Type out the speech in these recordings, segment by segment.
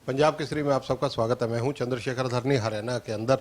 पंजाब केसरी में आप सबका स्वागत है। मैं हूं चंद्रशेखर धरनी। हरियाणा के अंदर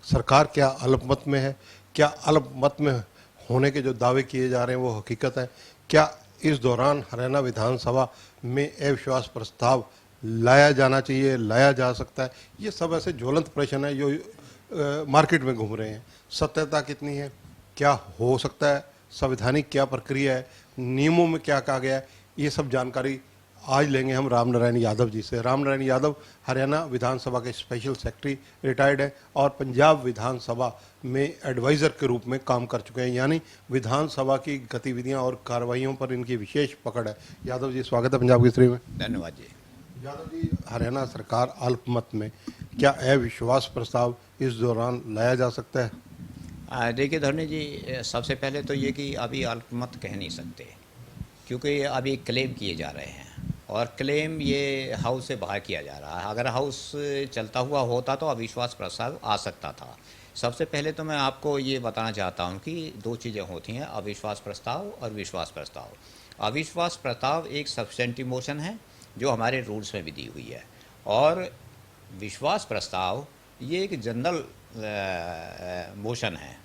सरकार क्या अल्पमत में है, क्या अल्पमत में होने के जो दावे किए जा रहे हैं वो हकीकत है, क्या इस दौरान हरियाणा विधानसभा में अविश्वास प्रस्ताव लाया जाना चाहिए, लाया जा सकता है, ये सब ऐसे ज्वलंत प्रश्न है जो मार्केट में घूम रहे हैं। सत्यता कितनी है, क्या हो सकता है, संवैधानिक क्या प्रक्रिया है, नियमों में क्या कहा गया है, ये सब जानकारी आज लेंगे हम राम नारायण यादव जी से। राम नारायण यादव हरियाणा विधानसभा के स्पेशल सेक्रेटरी रिटायर्ड हैं और पंजाब विधानसभा में एडवाइज़र के रूप में काम कर चुके हैं, यानी विधानसभा की गतिविधियां और कार्रवाइयों पर इनकी विशेष पकड़ है। यादव जी स्वागत है पंजाब केसरी में। धन्यवाद जी। यादव जी, हरियाणा सरकार अल्पमत में, क्या अविश्वास प्रस्ताव इस दौरान लाया जा सकता है? देखिए धरनी जी, सबसे पहले तो ये कि अभी अल्पमत कह नहीं सकते, क्योंकि अभी क्लेम किए जा रहे हैं और क्लेम ये हाउस से बाहर किया जा रहा है। अगर हाउस चलता हुआ होता तो अविश्वास प्रस्ताव आ सकता था। सबसे पहले तो मैं आपको ये बताना चाहता हूँ कि दो चीज़ें होती हैं, अविश्वास प्रस्ताव और विश्वास प्रस्ताव। अविश्वास प्रस्ताव एक सब्स्टेंटिव मोशन है जो हमारे रूल्स में भी दी हुई है, और विश्वास प्रस्ताव ये एक जनरल मोशन है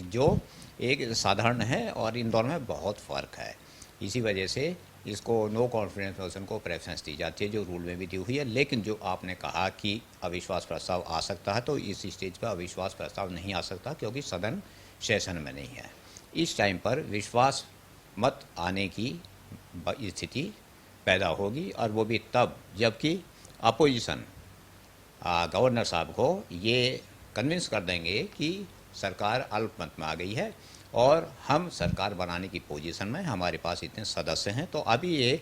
जो एक साधारण है, और इन दोनों में बहुत फ़र्क है। इसी वजह से इसको नो कॉन्फिडेंस मोशन को प्रेफरेंस दी जाती है, जो रूल में भी दी हुई है। लेकिन जो आपने कहा कि अविश्वास प्रस्ताव आ सकता है, तो इस स्टेज पर अविश्वास प्रस्ताव नहीं आ सकता, क्योंकि सदन सेशन में नहीं है। इस टाइम पर विश्वास मत आने की स्थिति पैदा होगी, और वो भी तब जबकि अपोजिशन गवर्नर साहब को ये कन्विंस कर देंगे कि सरकार अल्पमत में आ गई है और हम सरकार बनाने की पोजीशन में, हमारे पास इतने सदस्य हैं। तो अभी ये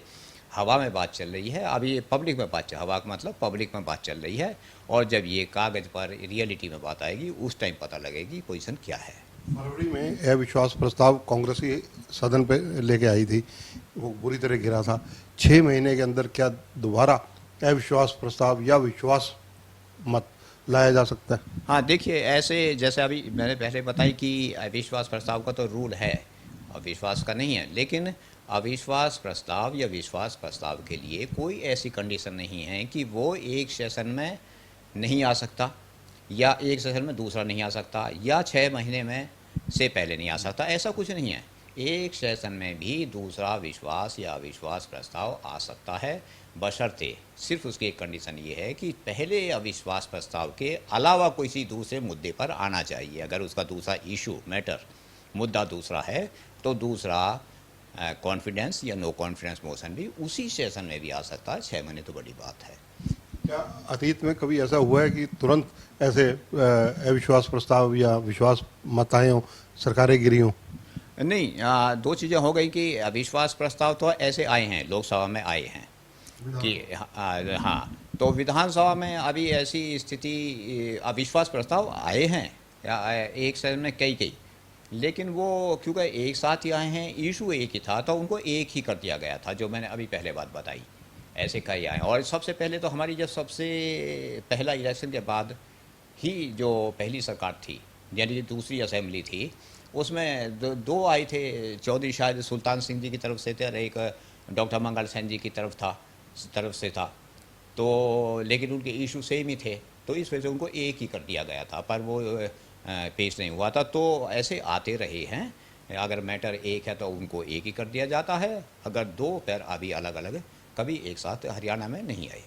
हवा में बात चल रही है, अभी ये पब्लिक में बात, हवा का मतलब पब्लिक में बात चल रही है, और जब ये कागज़ पर रियलिटी में बात आएगी उस टाइम पता लगेगी पोजीशन क्या है। फरवरी में अविश्वास प्रस्ताव कांग्रेस ही सदन पे लेके आई थी, वो बुरी तरह गिरा था। 6 महीने के अंदर क्या दोबारा अविश्वास प्रस्ताव या विश्वास मत लाया जा सकता है? हाँ देखिए, ऐसे जैसे अभी मैंने पहले बताई कि अविश्वास प्रस्ताव का तो रूल है, अविश्वास का नहीं है। लेकिन अविश्वास प्रस्ताव या विश्वास प्रस्ताव के लिए कोई ऐसी कंडीशन नहीं है कि वो एक सेशन में नहीं आ सकता, या एक सेशन में दूसरा नहीं आ सकता, या 6 महीने में से पहले नहीं आ सकता। ऐसा कुछ नहीं है। एक सेशन में भी दूसरा विश्वास या अविश्वास प्रस्ताव आ सकता है, बशर्ते सिर्फ उसकी एक कंडीशन ये है कि पहले अविश्वास प्रस्ताव के अलावा किसी दूसरे मुद्दे पर आना चाहिए। अगर उसका दूसरा इशू मैटर मुद्दा दूसरा है, तो दूसरा कॉन्फिडेंस या नो कॉन्फिडेंस मोशन भी उसी सेशन में भी आ सकता है। 6 महीने तो बड़ी बात है। क्या अतीत में कभी ऐसा हुआ है कि तुरंत ऐसे अविश्वास प्रस्ताव या विश्वास मत आए हों, सरकारें गिरी हों? नहीं, दो चीज़ें हो गई कि अविश्वास प्रस्ताव तो ऐसे आए हैं, लोकसभा में आए हैं कि हाँ, तो विधानसभा में अभी ऐसी स्थिति, अविश्वास प्रस्ताव आए हैं या एक सदन में कई, लेकिन वो क्योंकि एक साथ ही आए हैं, इशू एक ही था, तो उनको एक ही कर दिया गया था, जो मैंने अभी पहले बात बताई। ऐसे कई आए, और सबसे पहले तो हमारी जब सबसे पहला इलेक्शन के बाद ही जो पहली सरकार थी, यानी दूसरी असेंबली थी, उसमें दो आए थे चौधरी, शायद सुल्तान सिंह जी की तरफ से थे और एक डॉक्टर मंगल सेन जी की तरफ से था। तो लेकिन उनके इशू सेम ही थे, तो इस वजह से उनको एक ही कर दिया गया था, पर वो पेश नहीं हुआ था। तो ऐसे आते रहे हैं, अगर मैटर एक है तो उनको एक ही कर दिया जाता है, अगर दो पैर अभी अलग अलग कभी एक साथ हरियाणा में नहीं आए।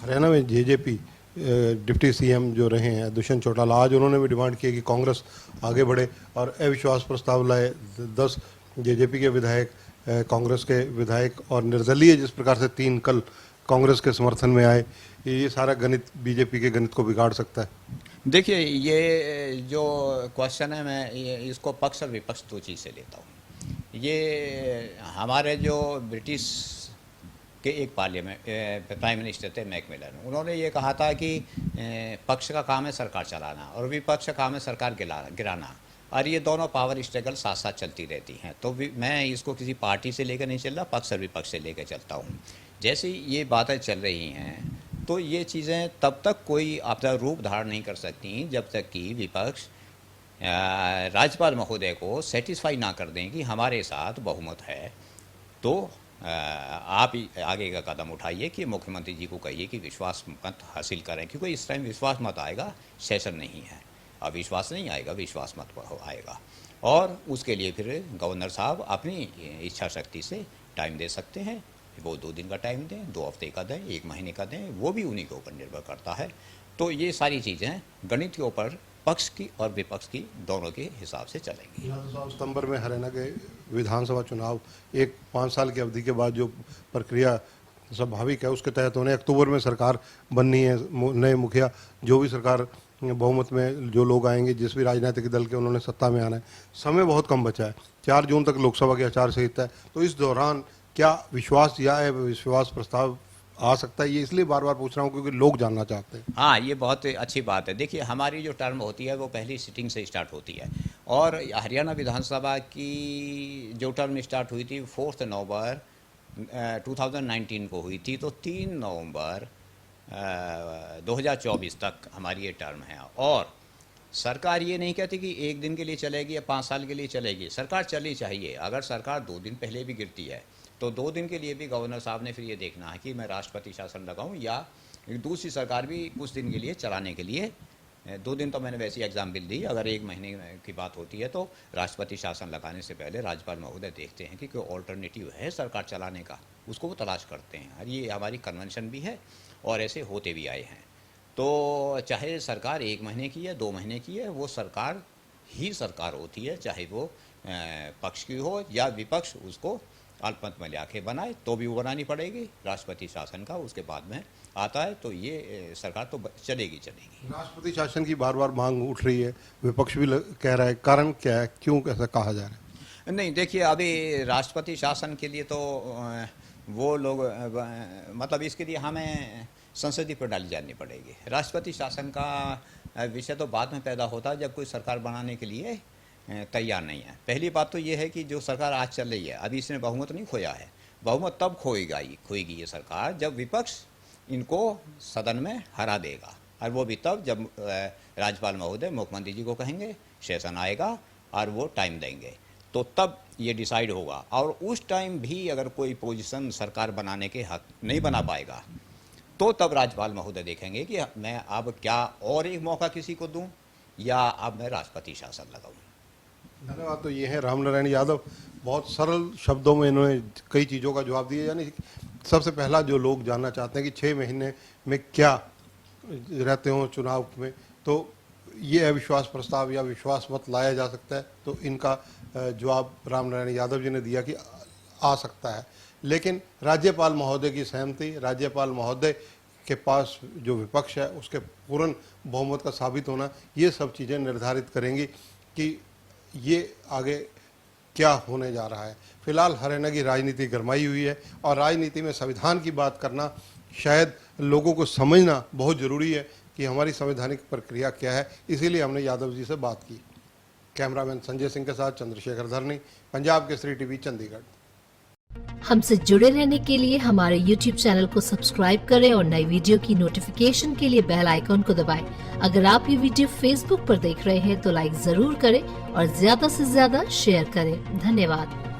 हरियाणा में जेजेपी डिप्टी सीएम जो रहे हैं दुष्यंत चौटाला, आज उन्होंने भी डिमांड की कि कांग्रेस आगे बढ़े और अविश्वास प्रस्ताव लाए। 10 जेजेपी के विधायक, कांग्रेस के विधायक और निर्दलीय जिस प्रकार से 3 कल कांग्रेस के समर्थन में आए, ये सारा गणित बीजेपी के गणित को बिगाड़ सकता है। देखिए, ये जो क्वेश्चन है, मैं इसको पक्ष और विपक्ष दो चीज़ से लेता हूँ। ये हमारे जो ब्रिटिश के एक पार्लियामेंट प्राइम मिनिस्टर थे मैकमिलन, उन्होंने ये कहा था कि पक्ष का काम है सरकार चलाना और विपक्ष का काम है सरकार गिराना, और ये दोनों पावर स्ट्रगल साथ साथ चलती रहती हैं। तो मैं इसको किसी पार्टी से लेकर नहीं चल रहा, पक्ष और विपक्ष से लेकर चलता हूँ। जैसे ये बातें चल रही हैं, तो ये चीज़ें तब तक कोई अपना रूप धारण नहीं कर सकती जब तक कि विपक्ष राज्यपाल महोदय को सेटिस्फाई ना कर दें कि हमारे साथ बहुमत है, तो आप ही आगे का कदम उठाइए कि मुख्यमंत्री जी को कहिए कि विश्वास मत हासिल करें, क्योंकि इस टाइम विश्वास मत आएगा, सेशन नहीं है, अब विश्वास नहीं आएगा, विश्वास मत आएगा। और उसके लिए फिर गवर्नर साहब अपनी इच्छा शक्ति से टाइम दे सकते हैं, वो 2 दिन का टाइम दें, 2 हफ्ते का दें, 1 महीने का दें, वो भी उन्हीं के ऊपर निर्भर करता है। तो ये सारी चीज़ें गणित के ऊपर पक्ष की और विपक्ष की दोनों के हिसाब से चलेंगी। सितंबर में हरियाणा के विधानसभा चुनाव एक 5 साल की अवधि के बाद जो प्रक्रिया स्वाभाविक है उसके तहत उन्हें अक्टूबर में सरकार बननी है, नए मुखिया जो भी सरकार बहुमत में जो लोग आएंगे, जिस भी राजनीतिक दल के उन्होंने सत्ता में आना है, समय बहुत कम बचा है, 4 जून तक लोकसभा की आचार संहिता है। तो इस दौरान क्या विश्वास या विश्वास प्रस्ताव आ सकता है? ये इसलिए बार बार पूछ रहा हूँ क्योंकि लोग जानना चाहते हैं। हाँ, ये बहुत अच्छी बात है। देखिए, हमारी जो टर्म होती है वो पहली सिटिंग से स्टार्ट होती है, और हरियाणा विधानसभा की जो टर्म स्टार्ट हुई थी 4 नवंबर 2019 को हुई थी, तो 3 नवंबर 2024 तक हमारी ये टर्म है। और सरकार ये नहीं कहती कि 1 दिन के लिए चलेगी या 5 साल के लिए चलेगी, सरकार चलनी चाहिए। अगर सरकार 2 दिन पहले भी गिरती है तो 2 दिन के लिए भी गवर्नर साहब ने फिर ये देखना है कि मैं राष्ट्रपति शासन लगाऊं या दूसरी सरकार भी कुछ दिन के लिए चलाने के लिए। 2 दिन तो मैंने वैसी एग्जाम्पल दी, अगर 1 महीने की बात होती है तो राष्ट्रपति शासन लगाने से पहले राज्यपाल महोदय देखते हैं कि कोई ऑल्टरनेटिव है सरकार चलाने का, उसको वो तलाश करते हैं। और ये हमारी कन्वेंशन भी है और ऐसे होते भी आए हैं। तो चाहे सरकार 1 महीने की है, 2 महीने की है, वो सरकार ही सरकार होती है, चाहे वो पक्ष की हो या विपक्ष उसको अल्पमत में लाके बनाए तो भी वो बनानी पड़ेगी। राष्ट्रपति शासन का उसके बाद में आता है, तो ये सरकार तो चलेगी। राष्ट्रपति शासन की बार बार मांग उठ रही है, विपक्ष भी कह रहा है, कारण क्या है, क्यों ऐसा कहा जा रहा है? नहीं, देखिए, अभी राष्ट्रपति शासन के लिए तो वो लोग मतलब इसके लिए हमें संसदीय प्रणाली जाननी पड़ेगी। राष्ट्रपति शासन का विषय तो बाद में पैदा होता है जब कोई सरकार बनाने के लिए तैयार नहीं है। पहली बात तो ये है कि जो सरकार आज चल रही है, अभी इसने बहुमत नहीं खोया है, बहुमत तब खोएगी ये सरकार जब विपक्ष इनको सदन में हरा देगा, और वो भी तब जब राज्यपाल महोदय मुख्यमंत्री जी को कहेंगे, सेशन आएगा और वो टाइम देंगे, तो तब ये डिसाइड होगा। और उस टाइम भी अगर कोई पोजीशन सरकार बनाने के हक नहीं बना पाएगा तो तब राज्यपाल महोदय देखेंगे कि मैं अब क्या और एक मौका किसी को दूं या अब मैं राष्ट्रपति शासन लगाऊं। धन्यवाद। तो ये है रामनारायण यादव, बहुत सरल शब्दों में इन्होंने कई चीज़ों का जवाब दिया। यानी सबसे पहला जो लोग जानना चाहते हैं कि 6 महीने में क्या रहते हो चुनाव में, तो ये अविश्वास प्रस्ताव या विश्वास मत लाया जा सकता है, तो इनका जवाब रामनारायण यादव जी ने दिया कि आ सकता है। लेकिन राज्यपाल महोदय की सहमति, राज्यपाल महोदय के पास जो विपक्ष है उसके पूर्ण बहुमत का साबित होना, ये सब चीज़ें निर्धारित करेंगी कि ये आगे क्या होने जा रहा है। फिलहाल हरियाणा की राजनीति गरमाई हुई है, और राजनीति में संविधान की बात करना, शायद लोगों को समझना बहुत ज़रूरी है कि हमारी संवैधानिक प्रक्रिया क्या है। इसीलिए हमने यादव जी से बात की। कैमरामैन संजय सिंह के साथ चंद्रशेखर धरनी, पंजाब केसरी टीवी, चंडीगढ़। हमसे जुड़े रहने के लिए हमारे YouTube चैनल को सब्सक्राइब करें और नई वीडियो की नोटिफिकेशन के लिए बेल आइकॉन को दबाएं। अगर आप ये वीडियो Facebook पर देख रहे हैं तो लाइक जरूर करें और ज्यादा से ज्यादा शेयर करें। धन्यवाद।